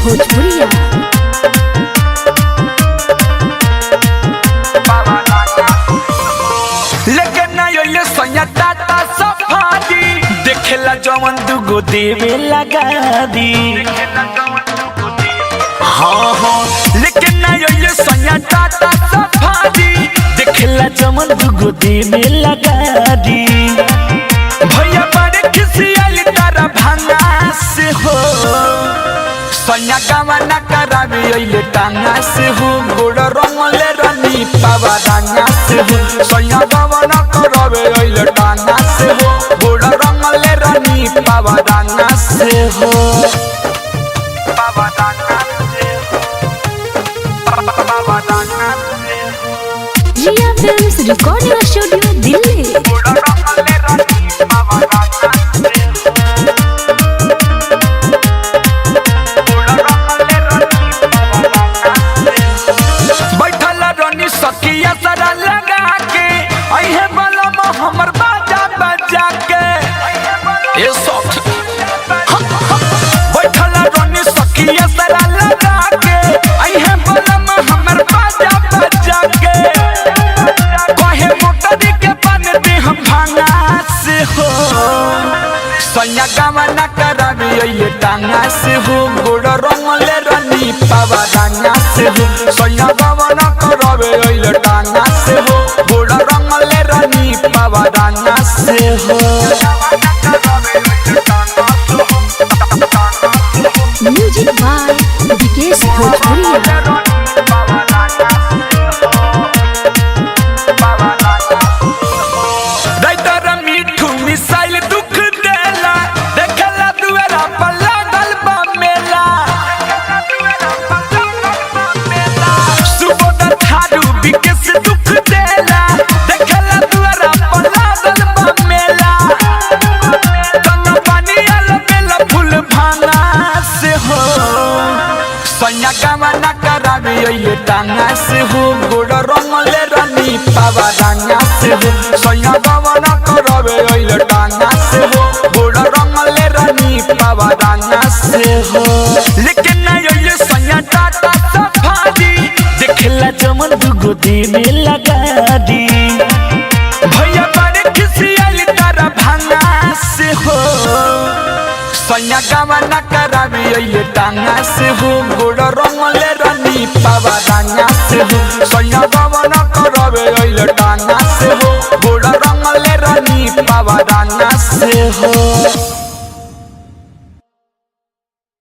भोजपुरिया। लेकिन ना ये सैया टाटा सफारी देखेला जवन दुगो देवे लगा दी। हाँ हाँ लेकिन ना ये सैया टाटा सफारी देखेला जवन दुगो देवे लगा दी। भैया बड़े किसी आली तारा भांगा से हो सैया गावा ना करावे अइले टांगा से हो गोड़ रंगले रानी पावा रंगा से हो सैया गावा ना करावे अइले टांगा से हो गोड़ रंगले रानी पावा रंगा से हो पावा रंगा से हो पावा रंगा से हो। जिया फिल्म्स रिकॉर्डिंग स्टूडियो दिल्ली। गोड़ रंगले रानी पावा रंगा से सकिया सरा लगा के अहे बलम हमर बाजा बजा के ए सख बैठला रनी सकिया सरा लगा के अहे बलम हमर बाजा बजा के कहे मोटरी के बन दे हम भांगा से हो सैया गावा ना करावे अइले टांगा से हो गोड़ रंगले रानी पावा रंगा से हो सैया गावा ना करावे अइले टांगा से हो गोड़ रंगले रानी पावा रंगा से हो। म्यूजिक बाय विकेश भोजपुरिया। मिसाइल दुख देला देखला दुआरा पर लागल बा मेला सुबोध थारू विकेश दुख देला देखला दुआरा पर लागल बा मेला कन्ना पानी आल बेला फूल भांगा से हो सैया गावा ना करावे अइले टांगा से हो गोड़ रंगले रानी पावा रंगा से हो सैया गावा ना करावे अइले टांगा से हो गोड़ रंगले रानी पावा रंगा से हो। लेकिन ना ये सैया टाटा सफारी देखला जमन दुगो देवे लगा दी। भैया बड़े किसी आली तारा भांगा से हो सैया गावा ना करावे अइले टांगा से हो गोड़ रंगले रानी पावा रंगा से हो सैया गावा ना करावे अइले टांगा से हो गोड़ रंगले रानी पावा रंगा से हो।